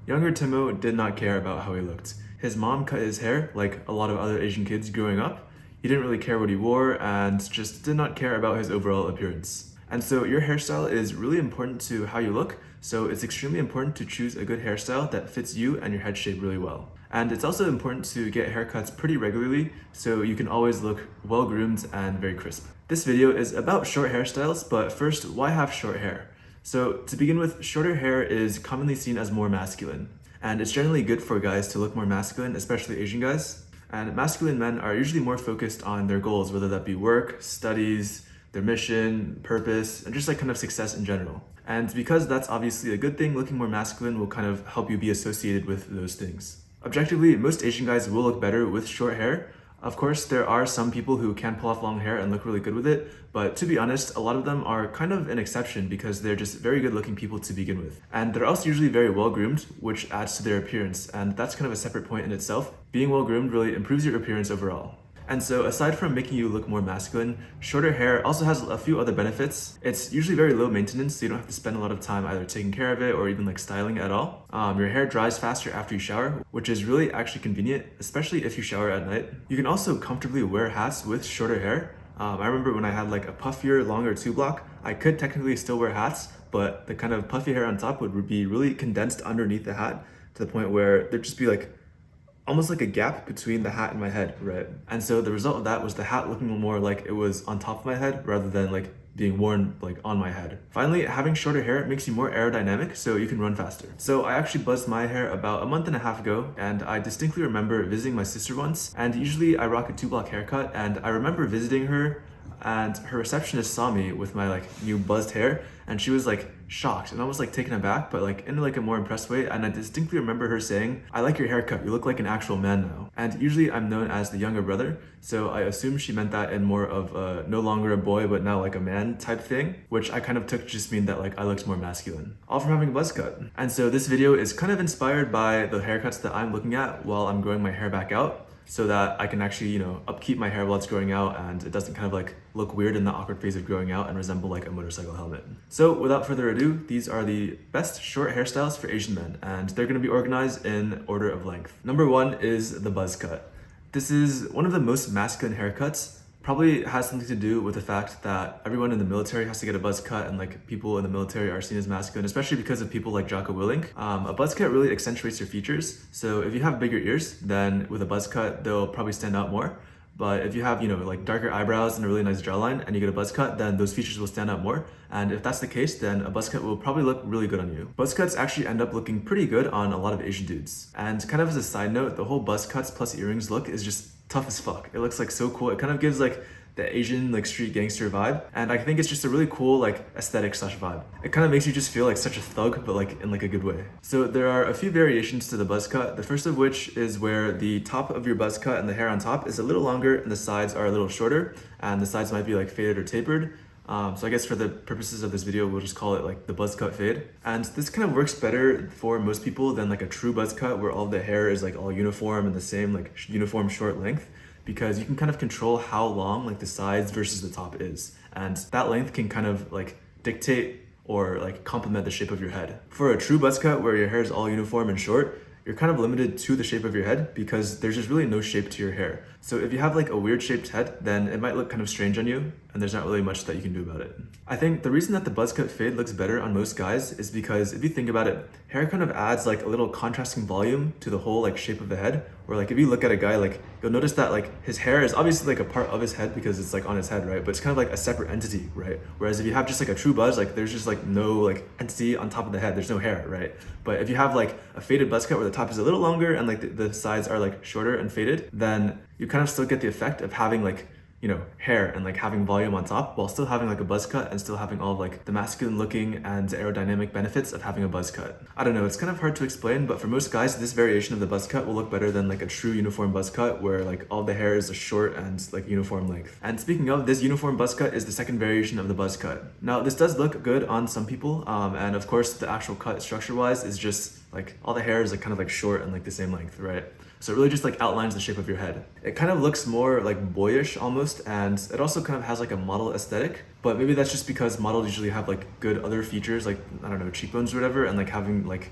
Younger Timo did not care about how he looked. His mom cut his hair like a lot of other Asian kids growing up. He didn't really care what he wore and just did not care about his overall appearance. And so your hairstyle is really important to how you look, so it's extremely important to choose a good hairstyle that fits you and your head shape really well. And it's also important to get haircuts pretty regularly so you can always look well groomed and very crisp. This video is about short hairstyles, but first, why have short hair? So to begin with, shorter hair is commonly seen as more masculine, and it's generally good for guys to look more masculine, especially Asian guys. And masculine men are usually more focused on their goals, whether that be work, studies, their mission, purpose, and just like kind of success in general. And because that's obviously a good thing, looking more masculine will kind of help you be associated with those things. Objectively, most Asian guys will look better with short hair. Of course, there are some people who can pull off long hair and look really good with it, but to be honest, a lot of them are kind of an exception because they're just very good looking people to begin with. And they're also usually very well groomed, which adds to their appearance, and that's kind of a separate point in itself. Being well groomed really improves your appearance overall. And so aside from making you look more masculine, shorter hair also has a few other benefits. It's usually very low maintenance, so you don't have to spend a lot of time either taking care of it or even like styling it at all. Your hair dries faster after you shower, which is really actually convenient, especially if you shower at night. You can also comfortably wear hats with shorter hair. I remember when I had like a puffier, longer 2-block, I could technically still wear hats, but the kind of puffy hair on top would be really condensed underneath the hat to the point where there'd just be like almost like a gap between the hat and my head, right? And so the result of that was the hat looking more like it was on top of my head rather than like being worn like on my head. Finally, having shorter hair makes you more aerodynamic so you can run faster. So I actually buzzed my hair about a month and a half ago, and I distinctly remember visiting my sister once, and usually I rock a 2-block haircut, and I remember visiting her and her receptionist saw me with my like new buzzed hair, and she was like shocked and almost like taken aback, but like in like a more impressed way. And I distinctly remember her saying, "I like your haircut, you look like an actual man now." And usually I'm known as the younger brother, so I assumed she meant that in more of a no longer a boy but now like a man type thing, which I kind of took to just mean that like I looked more masculine, all from having a buzz cut. And so this video is kind of inspired by the haircuts that I'm looking at while I'm growing my hair back out, so that I can actually, upkeep my hair while it's growing out and it doesn't kind of like look weird in the awkward phase of growing out and resemble like a motorcycle helmet. So without further ado, these are the best short hairstyles for Asian men, and they're gonna be organized in order of length. Number 1 is the buzz cut. This is one of the most masculine haircuts. Probably has something to do with the fact that everyone in the military has to get a buzz cut, and like people in the military are seen as masculine, especially because of people like Jocko Willink. A buzz cut really accentuates your features. So if you have bigger ears, then with a buzz cut, they'll probably stand out more. But if you have, like darker eyebrows and a really nice jawline and you get a buzz cut, then those features will stand out more. And if that's the case, then a buzz cut will probably look really good on you. Buzz cuts actually end up looking pretty good on a lot of Asian dudes. And kind of as a side note, the whole buzz cuts plus earrings look is just tough as fuck. It looks like so cool. It kind of gives like the Asian like street gangster vibe, and I think it's just a really cool like aesthetic slash vibe. It kind of makes you just feel like such a thug, but like in like a good way. So there are a few variations to the buzz cut. The first of which is where the top of your buzz cut and the hair on top is a little longer and the sides are a little shorter, and the sides might be like faded or tapered. So I guess for the purposes of this video, we'll just call it like the buzz cut fade. And this kind of works better for most people than like a true buzz cut where all the hair is like all uniform and the same like uniform short length, because you can kind of control how long like the sides versus the top is. And that length can kind of like dictate or like complement the shape of your head. For a true buzz cut where your hair is all uniform and short, you're kind of limited to the shape of your head because there's just really no shape to your hair. So if you have like a weird shaped head, then it might look kind of strange on you, and there's not really much that you can do about it. I think the reason that the buzz cut fade looks better on most guys is because if you think about it, hair kind of adds like a little contrasting volume to the whole like shape of the head. Where like if you look at a guy, like you'll notice that like his hair is obviously like a part of his head because it's like on his head, right? But it's kind of like a separate entity, right? Whereas if you have just like a true buzz, like there's just like no like entity on top of the head, there's no hair, right? But if you have like a faded buzz cut where the top is a little longer and like the sides are like shorter and faded, then you kind of still get the effect of having like hair and like having volume on top while still having like a buzz cut and still having all of like the masculine looking and aerodynamic benefits of having a buzz cut. I don't know, it's kind of hard to explain, but for most guys, this variation of the buzz cut will look better than like a true uniform buzz cut where like all the hair is a short and like uniform length. And speaking of, this uniform buzz cut is the second variation of the buzz cut. Now this does look good on some people, and of course the actual cut structure wise is just like all the hair is like kind of like short and like the same length, right? So it really just like outlines the shape of your head. It kind of looks more like boyish almost, and it also kind of has like a model aesthetic, but maybe that's just because models usually have like good other features like, I don't know, cheekbones or whatever, and like having like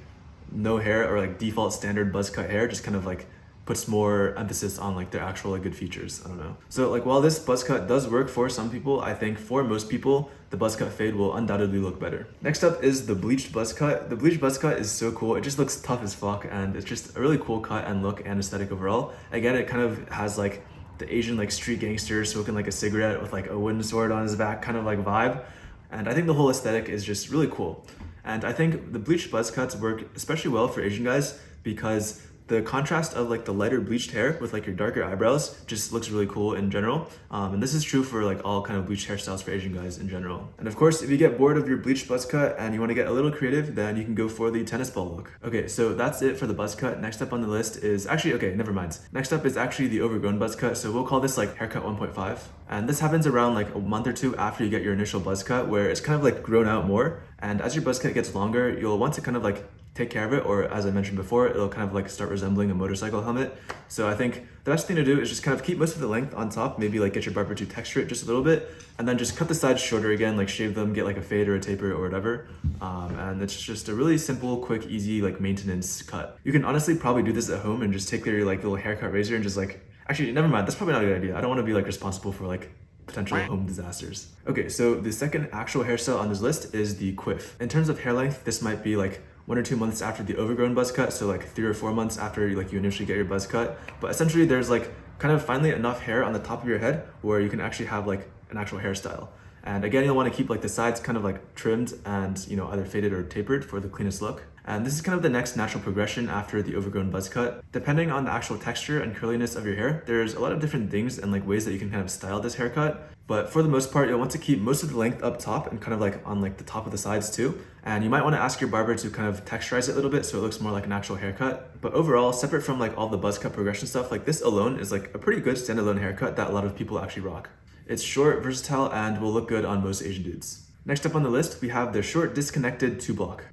no hair or like default standard buzz cut hair just kind of like puts more emphasis on like their actual like good features. I don't know. So like while this buzz cut does work for some people, I think for most people, the buzz cut fade will undoubtedly look better. Next up is the bleached buzz cut. The bleached buzz cut is so cool. It just looks tough as fuck, and it's just a really cool cut and look and aesthetic overall. Again, it kind of has like the Asian like street gangster smoking like a cigarette with like a wooden sword on his back kind of like vibe. And I think the whole aesthetic is just really cool. And I think the bleached buzz cuts work especially well for Asian guys because the contrast of like the lighter bleached hair with like your darker eyebrows just looks really cool in general. And this is true for like all kind of bleached hairstyles for Asian guys in general. And of course, if you get bored of your bleached buzz cut and you want to get a little creative, then you can go for the tennis ball look. Okay, so that's it for the buzz cut. Next up on the list is actually, okay, never mind. Next up is actually the overgrown buzz cut. So we'll call this like haircut 1.5. And this happens around like a month or two after you get your initial buzz cut, where it's kind of like grown out more. And as your buzz cut gets longer, you'll want to kind of like take care of it, or as I mentioned before, it'll kind of like start resembling a motorcycle helmet. So I think the best thing to do is just kind of keep most of the length on top, maybe like get your barber to texture it just a little bit, and then just cut the sides shorter again, like shave them, get like a fade or a taper or whatever. And it's just a really simple, quick, easy like maintenance cut. You can honestly probably do this at home and just take your like little haircut razor and just like, actually never mind, that's probably not a good idea. I don't want to be like responsible for like potential home disasters. Okay, so the second actual hairstyle on this list is the quiff. In terms of hair length, this might be like 1 or 2 months after the overgrown buzz cut, so like 3 or 4 months after like you initially get your buzz cut. But essentially there's like kind of finally enough hair on the top of your head where you can actually have like an actual hairstyle. And again, you'll want to keep like the sides kind of like trimmed and, you know, either faded or tapered for the cleanest look. And this is kind of the next natural progression after the overgrown buzz cut. Depending on the actual texture and curliness of your hair, there's a lot of different things and like ways that you can kind of style this haircut. But for the most part, you'll want to keep most of the length up top and kind of like on like the top of the sides too. And you might want to ask your barber to kind of texturize it a little bit so it looks more like an actual haircut. But overall, separate from like all the buzz cut progression stuff, like this alone is like a pretty good standalone haircut that a lot of people actually rock. It's short, versatile, and will look good on most Asian dudes. Next up on the list, we have the short disconnected 2-block.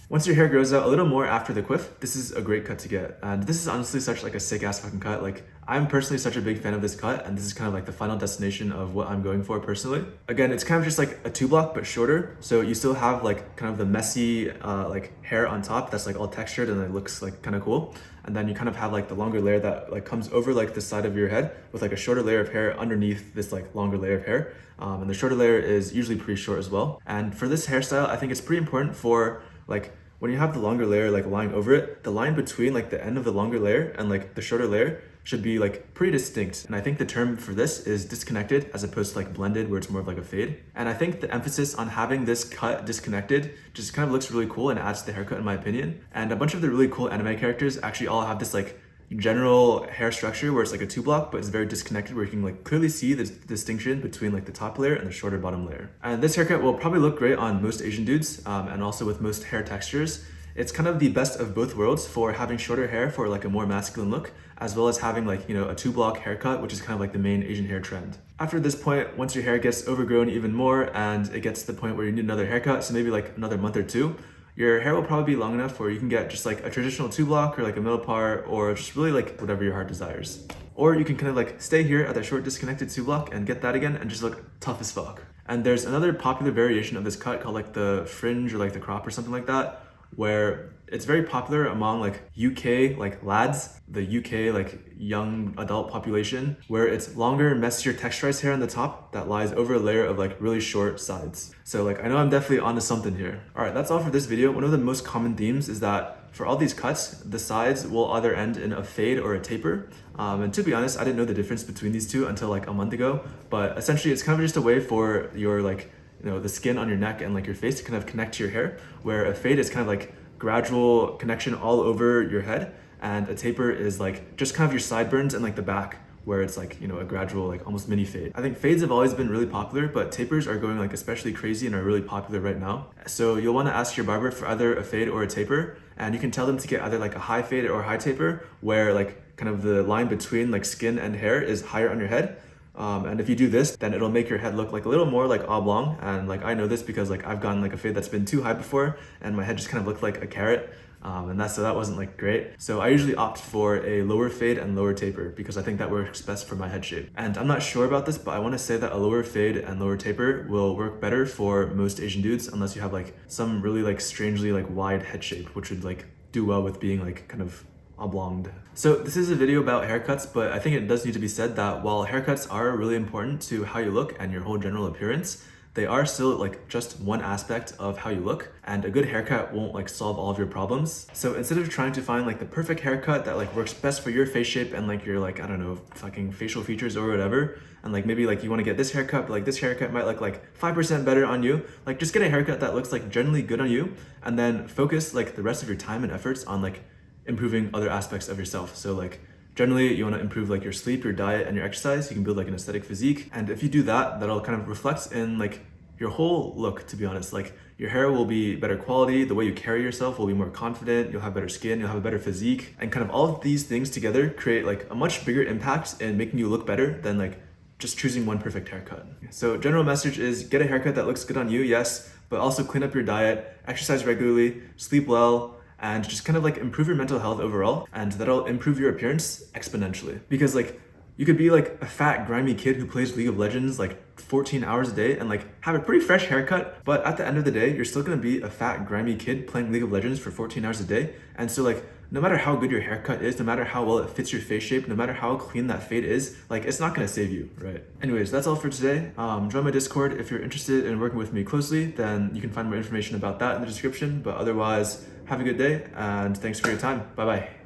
Once your hair grows out a little more after the quiff, this is a great cut to get. And this is honestly such like a sick ass fucking cut. Like I'm personally such a big fan of this cut, and this is kind of like the final destination of what I'm going for personally. Again, it's kind of just like a 2-block but shorter. So you still have like kind of the messy like hair on top that's like all textured and it looks like kind of cool. And then you kind of have like the longer layer that like comes over like the side of your head with like a shorter layer of hair underneath this like longer layer of hair. And the shorter layer is usually pretty short as well. And for this hairstyle, I think it's pretty important for like when you have the longer layer like lying over it, the line between like the end of the longer layer and like the shorter layer should be like pretty distinct. And I think the term for this is disconnected as opposed to like blended, where it's more of like a fade. And I think the emphasis on having this cut disconnected just kind of looks really cool and adds to the haircut in my opinion. And a bunch of the really cool anime characters actually all have this like general hair structure where it's like a 2-block, but it's very disconnected, where you can like clearly see the distinction between like the top layer and the shorter bottom layer. And this haircut will probably look great on most Asian dudes and also with most hair textures. It's kind of the best of both worlds for having shorter hair for like a more masculine look, as well as having like, you know, a 2-block haircut, which is kind of like the main Asian hair trend. After this point, once your hair gets overgrown even more and it gets to the point where you need another haircut, so maybe like another month or two, your hair will probably be long enough where you can get just like a traditional 2-block or like a middle part, or just really like whatever your heart desires. Or you can kind of like stay here at that short disconnected 2-block and get that again and just look tough as fuck. And there's another popular variation of this cut called like the fringe or like the crop or something like that, where it's very popular among like UK like lads, the UK like young adult population, where it's longer, messier texturized hair on the top that lies over a layer of like really short sides. So like I know I'm definitely onto something here. All right, that's all for this video. One of the most common themes is that for all these cuts, the sides will either end in a fade or a taper. And to be honest, I didn't know the difference between these two until like a month ago, but essentially it's kind of just a way for your like, you know, the skin on your neck and like your face to kind of connect to your hair, where a fade is kind of like gradual connection all over your head, and a taper is like just kind of your sideburns and like the back, where it's like, you know, a gradual like almost mini fade. I think fades have always been really popular, but tapers are going like especially crazy and are really popular right now. So you'll want to ask your barber for either a fade or a taper, and you can tell them to get either like a high fade or a high taper, where like kind of the line between like skin and hair is higher on your head. And if you do this, then it'll make your head look like a little more like oblong. And like I know this because like I've gotten like a fade that's been too high before and my head just kind of looked like a carrot. So that wasn't like great. So I usually opt for a lower fade and lower taper because I think that works best for my head shape. And I'm not sure about this, but I want to say that a lower fade and lower taper will work better for most Asian dudes unless you have like some really like strangely like wide head shape, which would like do well with being like kind of oblonged. So this is a video about haircuts, but I think it does need to be said that while haircuts are really important to how you look and your whole general appearance, they are still like just one aspect of how you look, and a good haircut won't like solve all of your problems. So instead of trying to find like the perfect haircut that like works best for your face shape and like your like, I don't know, fucking facial features or whatever, and like maybe like you want to get this haircut, but like this haircut might look like 5% better on you, like just get a haircut that looks like generally good on you, and then focus like the rest of your time and efforts on like improving other aspects of yourself. So like generally you want to improve like your sleep, your diet, and your exercise. You can build like an aesthetic physique, and if you do that, that'll kind of reflect in like your whole look, to be honest. Like your hair will be better quality, the way you carry yourself will be more confident, you'll have better skin, you'll have a better physique, and kind of all of these things together create like a much bigger impact in making you look better than like just choosing one perfect haircut. So general message is get a haircut that looks good on you, yes, but also clean up your diet, exercise regularly, sleep well, and just kind of like improve your mental health overall, and that'll improve your appearance exponentially. Because like you could be like a fat grimy kid who plays League of Legends like 14 hours a day and like have a pretty fresh haircut, but at the end of the day you're still gonna be a fat grimy kid playing League of Legends for 14 hours a day. And so like no matter how good your haircut is, no matter how well it fits your face shape, no matter how clean that fade is, like it's not gonna save you, right? Anyways, that's all for today. Join my Discord if you're interested in working with me closely, then you can find more information about that in the description. But otherwise, have a good day and thanks for your time. Bye bye.